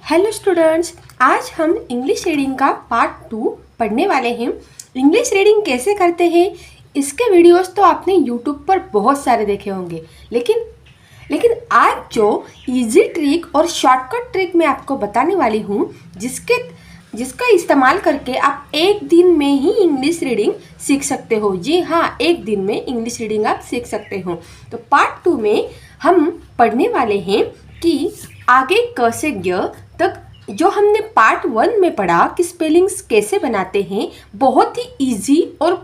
Hello students, आज हम English reading का पार्ट 2 पढ़ने वाले हैं। इंग्लिश रीडिंग कैसे करते हैं इसके वीडियोस तो आपने यूट्यूब पर बहुत सारे देखे होंगे, लेकिन आज जो इजी ट्रिक और शॉर्टकट ट्रिक मैं आपको बताने वाली हूँ जिसका इस्तेमाल करके आप एक दिन में ही इंग्लिश रीडिंग सीख सकते हो। जी हाँ, एक दिन में इंग्लिश रीडिंग आप सीख सकते हो। तो पार्ट 2 में हम पढ़ने वाले हैं कि आगे क से ग तक जो हमने पार्ट 1 में पढ़ा कि स्पेलिंग्स कैसे बनाते हैं, बहुत ही इजी और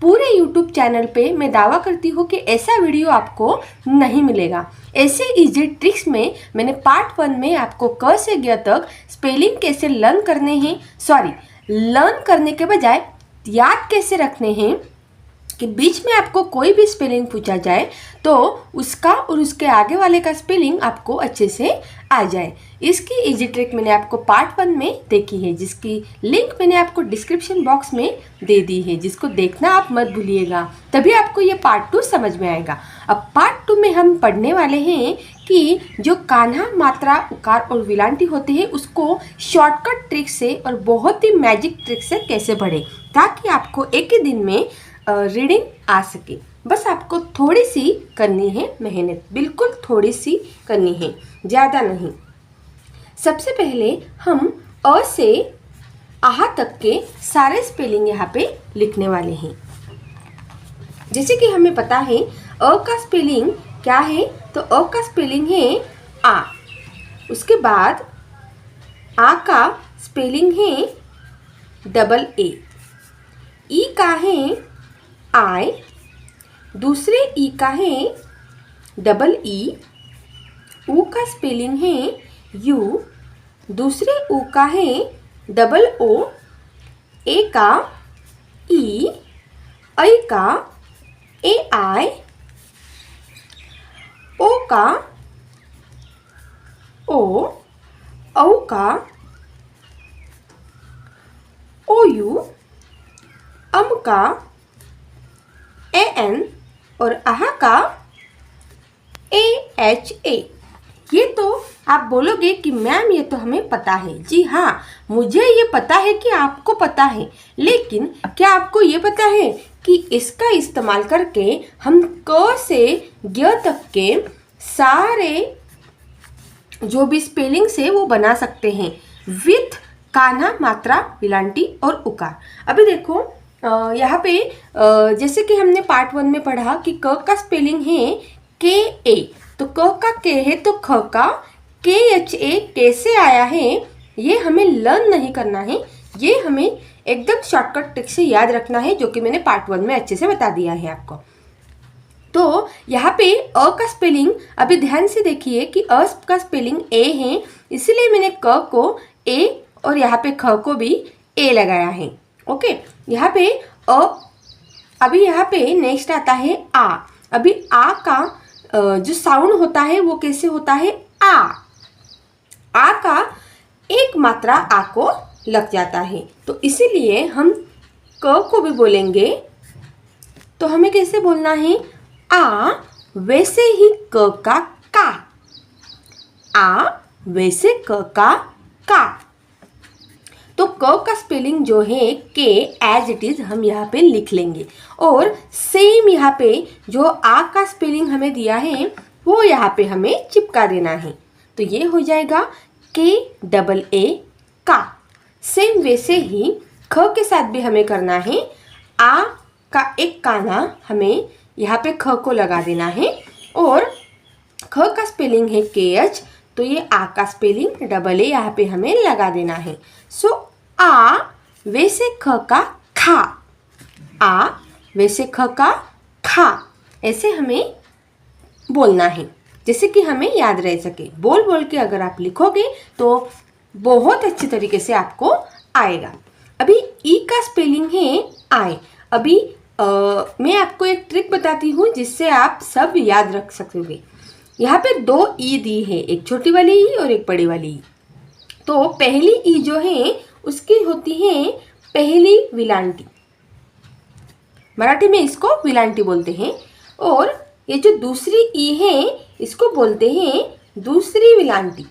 पूरे यूट्यूब चैनल पे मैं दावा करती हूँ कि ऐसा वीडियो आपको नहीं मिलेगा। ऐसे इजी ट्रिक्स में मैंने पार्ट 1 में आपको क से ग तक स्पेलिंग कैसे लर्न करने के बजाय याद कैसे रखने हैं कि बीच में आपको कोई भी स्पेलिंग पूछा जाए तो उसका और उसके आगे वाले का स्पेलिंग आपको अच्छे से आ जाए। इसकी इजी ट्रिक मैंने आपको पार्ट 1 में देखी है, जिसकी लिंक मैंने आपको डिस्क्रिप्शन बॉक्स में दे दी है, जिसको देखना आप मत भूलिएगा, तभी आपको ये पार्ट 2 समझ में आएगा। अब पार्ट 2 में हम पढ़ने वाले हैं कि जो कान्हा, मात्रा, उकार और विलांटी होते हैं उसको शॉर्टकट ट्रिक से और बहुत ही मैजिक ट्रिक से कैसे पढ़े, ताकि आपको एक ही दिन में रीडिंग आ सके। बस आपको थोड़ी सी करनी है मेहनत, बिल्कुल थोड़ी सी करनी है, ज़्यादा नहीं। सबसे पहले हम अ से आह तक के सारे स्पेलिंग यहाँ पे लिखने वाले हैं। जैसे कि हमें पता है अ का स्पेलिंग क्या है, तो अ का स्पेलिंग है आ। उसके बाद आ का स्पेलिंग है डबल ए। ई का है आई, दूसरे ई का है डबल ई। ऊ का स्पेलिंग है यू, दूसरे ऊ का है डबल ओ। ए का ई, ऐ का ए आई, ओ का ओ, औ का ओ यू, अम का ए एन और आह का ए एच ए। ये तो आप बोलोगे कि मैम ये तो हमें पता है। जी हाँ, मुझे ये पता है कि आपको पता है, लेकिन क्या आपको ये पता है कि इसका इस्तेमाल करके हम क से ग तक के सारे जो भी स्पेलिंग्स है वो बना सकते हैं विथ कान्हा, मात्रा, विलांटी और उकार। अभी देखो यहाँ पे जैसे कि हमने पार्ट 1 में पढ़ा कि क का स्पेलिंग है के ए, तो क का के है तो ख का के एच ए कैसे आया है ये हमें लर्न नहीं करना है, ये हमें एकदम शॉर्टकट ट्रिक से याद रखना है, जो कि मैंने पार्ट 1 में अच्छे से बता दिया है आपको। तो यहाँ पे अ का स्पेलिंग अभी ध्यान से देखिए कि अ का स्पेलिंग ए है, इसलिए मैंने क को ए और यहाँ पे ख को भी ए लगाया है। ओके, यहाँ पे अभी यहाँ पे नेक्स्ट आता है आ। अभी आ का जो साउंड होता है वो कैसे होता है आ का एक मात्रा आ को लग जाता है, तो इसीलिए हम क को भी बोलेंगे तो हमें कैसे बोलना है आ, वैसे ही क का का, आ वैसे क का का। तो क का स्पेलिंग जो है के एज इट इज हम यहाँ पे लिख लेंगे, और सेम यहाँ पे जो आ का स्पेलिंग हमें दिया है वो यहाँ पे हमें चिपका देना है, तो ये हो जाएगा के डबल ए का। सेम वैसे ही ख के साथ भी हमें करना है, आ का एक काना हमें यहाँ पे ख को लगा देना है, और ख का स्पेलिंग है के एच, तो ये आ का स्पेलिंग डबल ए यहाँ पे हमें लगा देना है। सो आ वैसे ख का खा, आ वैसे ख का खा, ऐसे हमें बोलना है, जैसे कि हमें याद रह सके। बोल बोल के अगर आप लिखोगे तो बहुत अच्छी तरीके से आपको आएगा। अभी ई का स्पेलिंग है आई। अभी मैं आपको एक ट्रिक बताती हूँ जिससे आप सब याद रख सकोगे। यहाँ पे 2 ई दी है, एक छोटी वाली ई और एक बड़ी वाली ई। तो पहली ई जो है उसकी होती है पहली विलांटी, मराठी में इसको विलांटी बोलते हैं, और ये जो दूसरी ई है इसको बोलते हैं दूसरी विलांटी।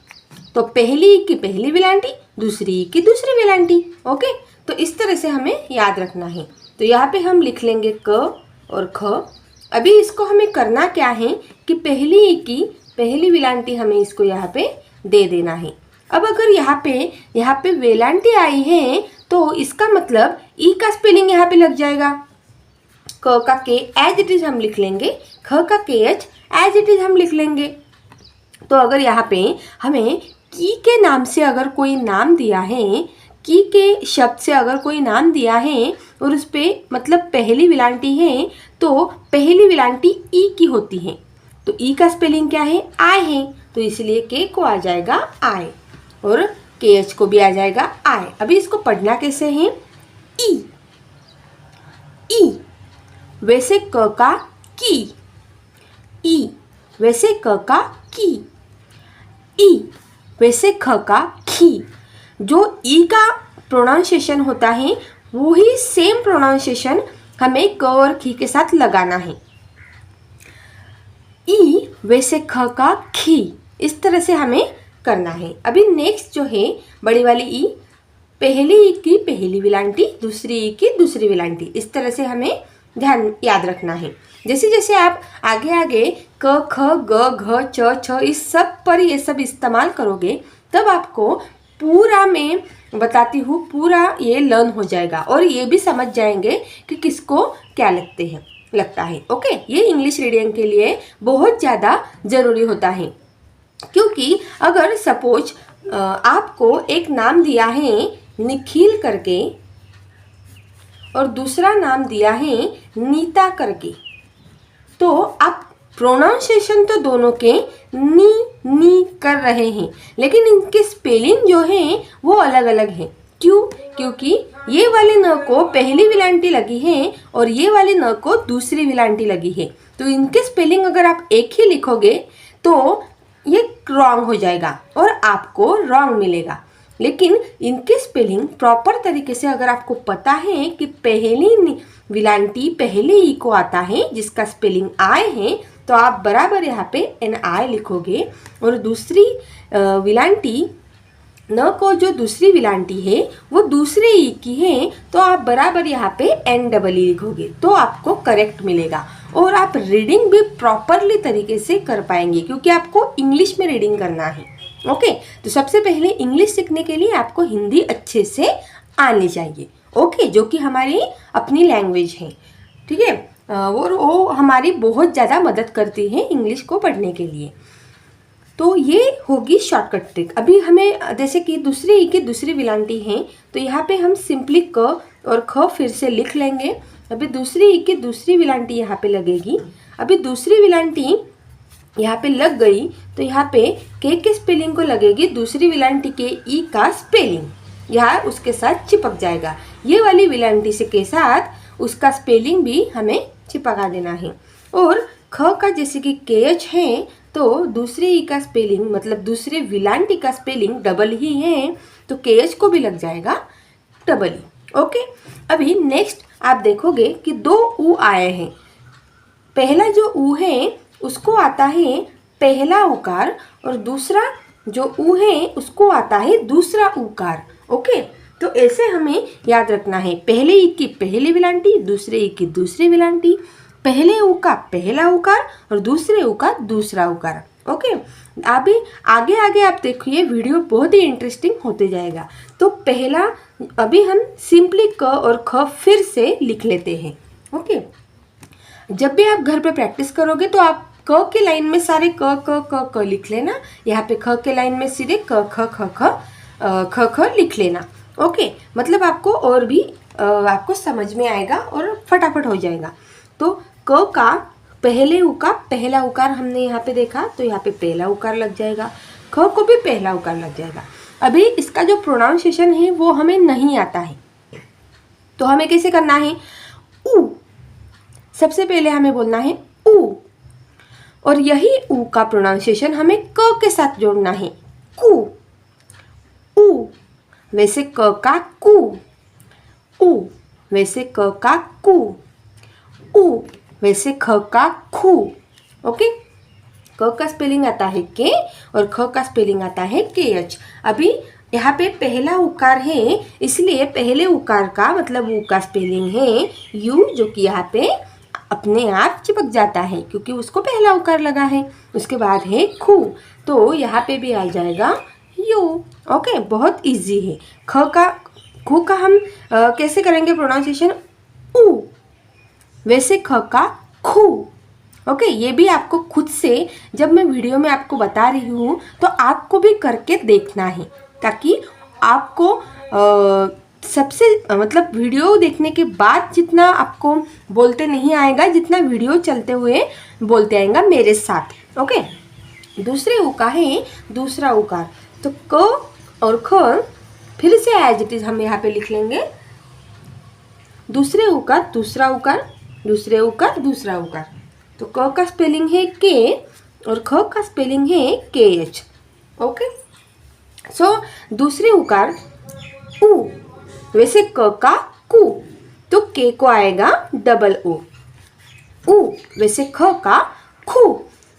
तो पहली ई की पहली विलांटी, दूसरी ई की दूसरी विलांटी। ओके, तो इस तरह से हमें याद रखना है। तो यहाँ पे हम लिख लेंगे क और ख। अभी इसको हमें करना क्या है कि पहली ई की पहली विलांटी हमें इसको यहाँ पे दे देना है। अब अगर यहाँ पे वेलांटी आई है तो इसका मतलब ई का स्पेलिंग यहाँ पे लग जाएगा। क का के एज इट इज हम लिख लेंगे, ख का के एच एज इट इज हम लिख लेंगे। तो अगर यहाँ पे हमें की के नाम से अगर कोई नाम दिया है, की के शब्द से अगर कोई नाम दिया है और उस पर मतलब पहली विलांटी है, तो पहली विलांटी ई की होती है। तो ई का स्पेलिंग क्या है? आई है। तो इसलिए के को आ जाएगा आई और के एच को भी आ जाएगा आई। अभी इसको पढ़ना कैसे है? ई, ई वैसे क का की, ई वैसे क का की, ई वैसे ख का खी। जो ई का प्रोनाउंसिएशन होता है वो ही सेम प्रोनाउंसिएशन हमें क और खी के साथ लगाना है। ई वैसे ख का खी, इस तरह से हमें करना है। अभी नेक्स्ट जो है बड़ी वाली ई, पहली ई की पहली विलांटी, दूसरी ई की दूसरी विलांटी, इस तरह से हमें ध्यान याद रखना है। जैसे जैसे आप आगे आगे क ख ग घ च छ इस सब पर ये सब इस्तेमाल करोगे तब आपको पूरा मैं बताती हूँ पूरा ये लर्न हो जाएगा और ये भी समझ जाएंगे कि किसको क्या लगता है। ओके, ये इंग्लिश रीडिंग के लिए बहुत ज़्यादा ज़रूरी होता है, क्योंकि अगर सपोज आपको एक नाम दिया है निखिल करके और दूसरा नाम दिया है नीता करके, तो आप प्रोनाउंसिएशन तो दोनों के नी कर रहे हैं, लेकिन इनके स्पेलिंग जो है वो अलग अलग है। क्यों? क्योंकि ये वाले न को पहली विलांटी लगी है और ये वाले न को दूसरी विलांटी लगी है। तो इनके स्पेलिंग अगर आप एक ही लिखोगे तो ये रॉन्ग हो जाएगा और आपको रॉन्ग मिलेगा। लेकिन इनके स्पेलिंग प्रॉपर तरीके से अगर आपको पता है कि पहली विलांटी पहले ई को आता है जिसका स्पेलिंग आई है, तो आप बराबर यहाँ पे एन आई लिखोगे और दूसरी विलांटी न को जो दूसरी विलांटी है वो दूसरे ई की है, तो आप बराबर यहाँ पे एन डबल ई लिखोगे तो आपको करेक्ट मिलेगा और आप रीडिंग भी प्रॉपरली तरीके से कर पाएंगे, क्योंकि आपको इंग्लिश में रीडिंग करना है। ओके, तो सबसे पहले इंग्लिश सीखने के लिए आपको हिंदी अच्छे से आनी चाहिए। ओके, जो कि हमारी अपनी लैंग्वेज है, ठीक है, और वो हमारी बहुत ज़्यादा मदद करती है इंग्लिश को पढ़ने के लिए। तो ये होगी शॉर्टकट ट्रिक। अभी हमें जैसे कि दूसरी ई की दूसरी विलांटी है, तो यहाँ पे हम सिंपली क और ख फिर से लिख लेंगे। अभी दूसरी ई की दूसरी विलांटी यहाँ पे लगेगी। अभी दूसरी विलांटी यहाँ पे लग गई तो यहाँ पे के स्पेलिंग को लगेगी दूसरी विलांटी के ई का स्पेलिंग, यहाँ उसके साथ चिपक जाएगा। ये वाली विलांटी से के साथ उसका स्पेलिंग भी हमें चिपका देना है। और ख का जैसे कि के एच है तो दूसरे ई का स्पेलिंग मतलब दूसरे विलांटी का स्पेलिंग डबल ही है, तो के एच को भी लग जाएगा डबल ई। ओके, अभी नेक्स्ट आप देखोगे कि दो ऊ आए हैं। पहला जो ऊ है उसको आता है पहला उकार और दूसरा जो ऊ है उसको आता है दूसरा उकार। ओके, तो ऐसे हमें याद रखना है, पहले ई की पहली विलांटी, दूसरे ई की दूसरी विलांटी, पहले ऊ का पहला उकार और दूसरे ऊ का दूसरा उकार। ओके, अभी आगे आगे आप देखिए वीडियो बहुत ही इंटरेस्टिंग होते जाएगा। तो पहला अभी हम सिंपली क और ख फिर से लिख लेते हैं। ओके, जब भी आप घर पे प्रैक्टिस करोगे तो आप क के लाइन में सारे क क क क लिख लेना, यहाँ पे ख के लाइन में सीधे क ख ख ख ख लिख लेना। ओके, मतलब आपको और भी आपको समझ में आएगा और फटाफट हो जाएगा। तो क का पहले ऊ का पहला उकार हमने यहाँ पे देखा, तो यहाँ पे पहला उकार लग जाएगा, ख को भी पहला उकार लग जाएगा। अभी इसका जो प्रोनाउंसिएशन है वो हमें नहीं आता है, तो हमें कैसे करना है? ऊ, सबसे पहले हमें बोलना है ऊ, और यही ऊ का प्रोनाउंसिएशन हमें क के साथ जोड़ना है, कू। ऊ वैसे क का कू, ऊ वैसे क का कू, ऊ वैसे ख का खू। ओके, क का स्पेलिंग आता है के और ख का स्पेलिंग आता है के एच। अभी यहाँ पे पहला उकार है, इसलिए पहले उकार का मतलब ऊ का स्पेलिंग है यू, जो कि यहाँ पे अपने आप चिपक जाता है क्योंकि उसको पहला उकार लगा है। उसके बाद है खू, तो यहाँ पे भी आ जाएगा यू। ओके, बहुत इजी है। खू का हम कैसे करेंगे प्रोनाउंसिएशन? ऊ, वैसे ख का खू। ओके, ये भी आपको खुद से जब मैं वीडियो में आपको बता रही हूँ तो आपको भी करके देखना है, ताकि आपको सबसे मतलब वीडियो देखने के बाद जितना आपको बोलते नहीं आएगा, जितना वीडियो चलते हुए बोलते आएगा मेरे साथ। ओके, दूसरे उकार है दूसरा उकार, तो क और ख फिर से एज इट इज हम यहाँ पे लिख लेंगे। दूसरे उकार दूसरा उकार, दूसरे उकार दूसरा उकार, तो क का स्पेलिंग है के और ख का स्पेलिंग है के एच। ओके, सो दूसरे उकार ऊ, वैसे क का कू, तो के को आएगा डबल ओ। ऊ, वैसे ख का खू,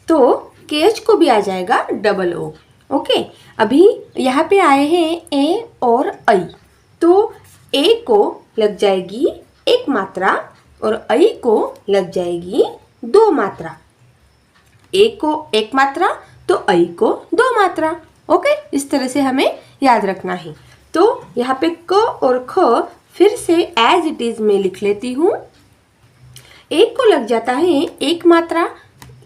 तो के एच को भी आ जाएगा डबल ओ। ओके, अभी यहाँ पे आए हैं ए और ऐ, तो ए को लग जाएगी एक मात्रा और ऐ को लग जाएगी दो मात्रा। ए को एक मात्रा तो ऐ को दो मात्रा। ओके, इस तरह से हमें याद रखना है। तो यहाँ पे क और ख फिर से एज इट इज में लिख लेती हूँ। एक को लग जाता है एक मात्रा,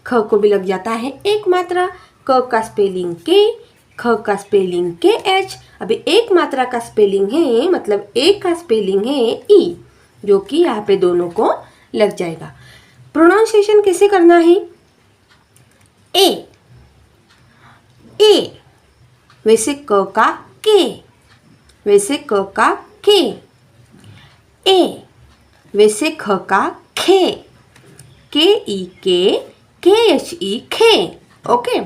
ख को भी लग जाता है एक मात्रा। क का स्पेलिंग के, ख का स्पेलिंग के एच। अभी एक मात्रा का स्पेलिंग है, मतलब एक का स्पेलिंग है ई, जो कि यहाँ पे दोनों को लग जाएगा। प्रोनाउंसिएशन कैसे करना है? ए, ए, वैसे क का के, वैसे क का के। ए, वैसे ख का खे, के ई के एच ई खे। ओके,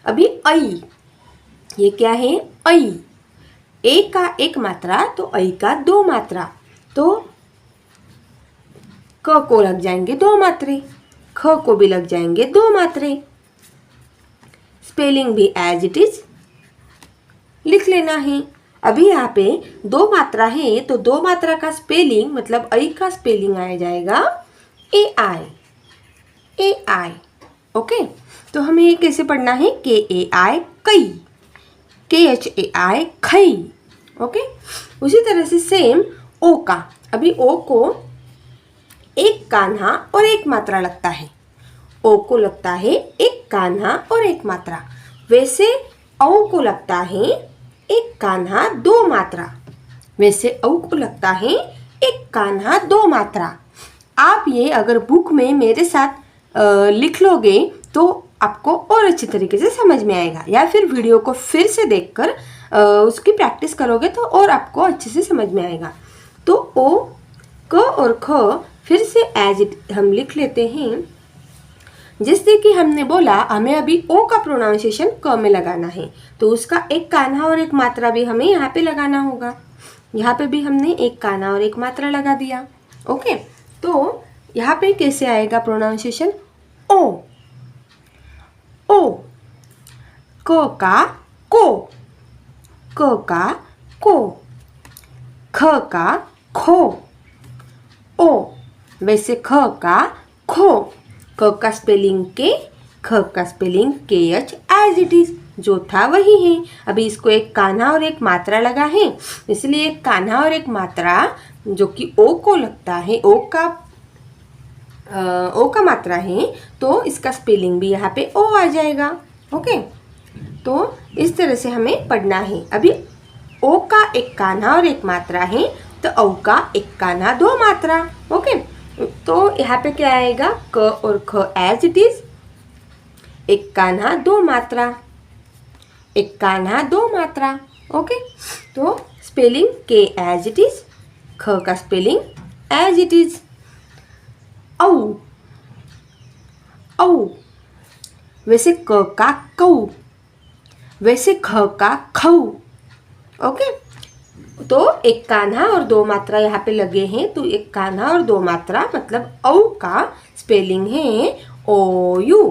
अभी ऐ, ये क्या है? ऐ, ए का एक मात्रा तो ऐ का दो मात्रा, तो क को लग जाएंगे दो मात्रे, ख को भी लग जाएंगे दो मात्रे। स्पेलिंग भी एज इट इज लिख लेना है। अभी यहाँ पे दो मात्रा है, तो दो मात्रा का स्पेलिंग मतलब ऐ का स्पेलिंग आ जाएगा ए आई, ए आई। ओके, तो हमें ये कैसे पढ़ना है? के ए आई कई, के एच ए आई खई। ओके, उसी तरह से सेम ओ का, अभी ओ को एक कान्हा और एक मात्रा लगता है। ओ को लगता है एक कान्हा और एक मात्रा, वैसे औ को लगता है एक कान्हा दो मात्रा, वैसे औ को लगता है एक कान्हा दो मात्रा। आप ये अगर बुक में मेरे साथ लिख लोगे तो आपको और अच्छी तरीके से समझ में आएगा, या फिर वीडियो को फिर से देखकर उसकी प्रैक्टिस करोगे तो और आपको अच्छे से समझ में आएगा। तो ओ, क और ख फिर से एज इट हम लिख लेते हैं। जैसे कि हमने बोला हमें अभी ओ का प्रोनाउंसिएशन क में लगाना है, तो उसका एक कान्हा और एक मात्रा भी हमें यहाँ पे लगाना होगा। यहाँ पे भी हमने एक कान्हा और एक मात्रा लगा दिया। ओके, तो यहाँ पे कैसे आएगा प्रोनाउंसिएशन? ओ, ओ, क का को, क का को, ख का खो। ओ, वैसे ख का खो, क का स्पेलिंग के, ख का स्पेलिंग के एच एज इट इज, जो था वही है। अभी इसको एक कान्हा और एक मात्रा लगा है, इसलिए एक कान्हा और एक मात्रा जो कि ओ को लगता है, ओ का मात्रा है, तो इसका स्पेलिंग भी यहाँ पे ओ आ जाएगा। ओके, तो इस तरह से हमें पढ़ना है। अभी ओ का एक कान्हा और एक मात्रा है, तो औ का एक कान्हा दो मात्रा। ओके, तो यहाँ पे क्या आएगा? क और ख एज इट इज, एक कान्हा दो मात्रा, एक कान्हा दो मात्रा। ओके, तो स्पेलिंग के एज इट इज, ख का स्पेलिंग एज इट इज। औ, औ, वैसे क का कऊ, वैसे ख का खऊ। ओके, तो एक कान्हा और दो मात्रा यहाँ पे लगे हैं, तो एक कान्हा और दो मात्रा मतलब औ का स्पेलिंग है ओ यू।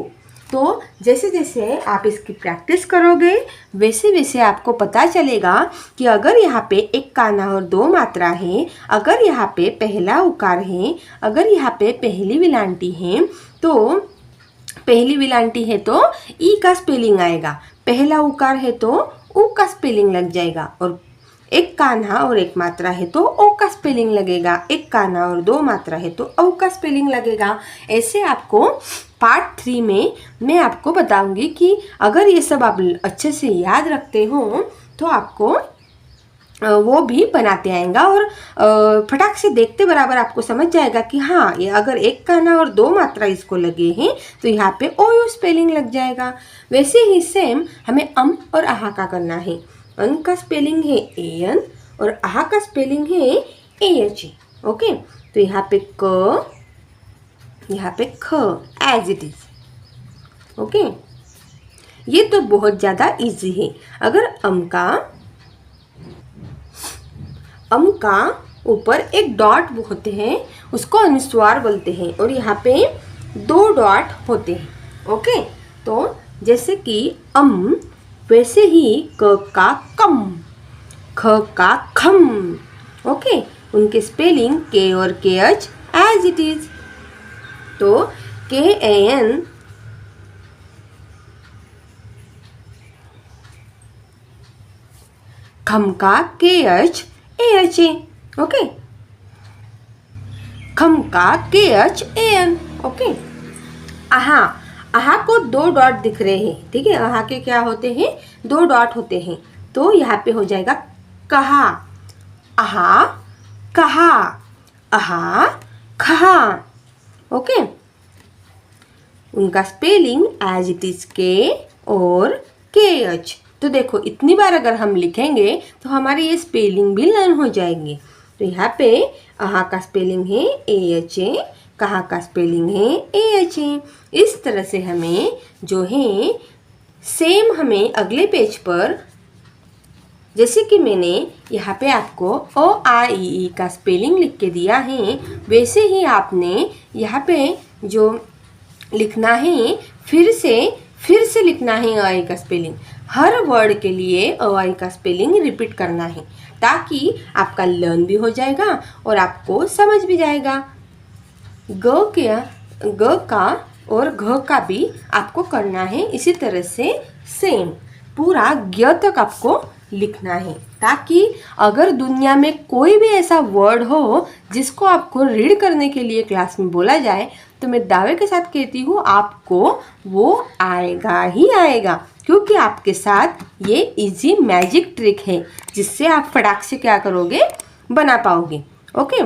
तो जैसे जैसे आप इसकी प्रैक्टिस करोगे वैसे वैसे आपको पता चलेगा कि अगर यहाँ पे एक काना और दो मात्रा है, अगर यहाँ पे पहला उकार है, अगर यहाँ पे पहली विलांटी है, तो पहली विलांटी है तो ई का स्पेलिंग आएगा, पहला उकार है तो उ का स्पेलिंग लग जाएगा, और एक कान्हा और एक मात्रा है तो ओ का स्पेलिंग लगेगा, एक कान्हा और दो मात्रा है तो औ का स्पेलिंग लगेगा। ऐसे आपको पार्ट 3 में मैं आपको बताऊंगी कि अगर ये सब आप अच्छे से याद रखते हो तो आपको वो भी बनाते आएगा और फटाक से देखते बराबर आपको समझ जाएगा कि हाँ, ये अगर एक काना और दो मात्रा इसको लगे हैं तो यहाँ पे ओ यू स्पेलिंग लग जाएगा। वैसे ही सेम हमें अम और आहा का करना है। अन का स्पेलिंग है ए एन और आहा का स्पेलिंग है ए एच ए। ओके, तो यहाँ पे क, यहाँ पे ख, एज इट इज। ओके, ये तो बहुत ज़्यादा इजी है। अगर अम का ऊपर एक डॉट होते हैं उसको अनुस्वार बोलते हैं और यहाँ पे 2 डॉट होते हैं। ओके, तो जैसे कि अम, वैसे ही क का कम, ख का खम। ओके, उनके स्पेलिंग के और के एच एज इट इज। तो के ए एन, खम का के H A H A. Okay, खम का के एच ए एन। ओके, आहा, आहा को 2 डॉट दिख रहे हैं, ठीक है। आहा के क्या होते हैं, 2 डॉट होते हैं, तो यहाँ पे हो जाएगा कहा, आहा कहा, आहा कहा। ओके, उनका स्पेलिंग एज इट इज के और के एच। तो देखो इतनी बार अगर हम लिखेंगे तो हमारी ये स्पेलिंग भी लर्न हो जाएंगे। तो यहाँ पे आहा का स्पेलिंग है ए एच ए, कहा का स्पेलिंग है ए एच ए। इस तरह से हमें जो है सेम हमें अगले पेज पर, जैसे कि मैंने यहाँ पे आपको ओ आ ई का स्पेलिंग लिख के दिया है, वैसे ही आपने यहाँ पे जो लिखना है फिर से लिखना है अ आई का स्पेलिंग। हर वर्ड के अ आई का स्पेलिंग रिपीट करना है ताकि आपका लर्न भी हो जाएगा और आपको समझ भी जाएगा। ग का और घ का भी आपको करना है इसी तरह से सेम पूरा ज्ञ तक आपको लिखना है, ताकि अगर दुनिया में कोई भी ऐसा वर्ड हो जिसको आपको रीड करने के लिए क्लास में बोला जाए तो मैं दावे के साथ कहती हूँ आपको वो आएगा ही आएगा, क्योंकि आपके साथ ये इजी मैजिक ट्रिक है जिससे आप फटाक से क्या करोगे, बना पाओगे। ओके,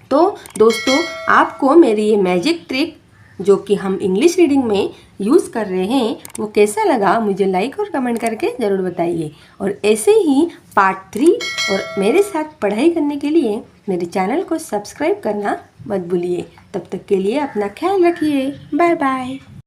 तो दोस्तों आपको मेरी ये मैजिक ट्रिक जो कि हम इंग्लिश रीडिंग में यूज़ कर रहे हैं वो कैसा लगा मुझे लाइक और कमेंट करके ज़रूर बताइए। और ऐसे ही पार्ट 3 और मेरे साथ पढ़ाई करने के लिए मेरे चैनल को सब्सक्राइब करना मत भूलिए। तब तक के लिए अपना ख्याल रखिए। Bye bye.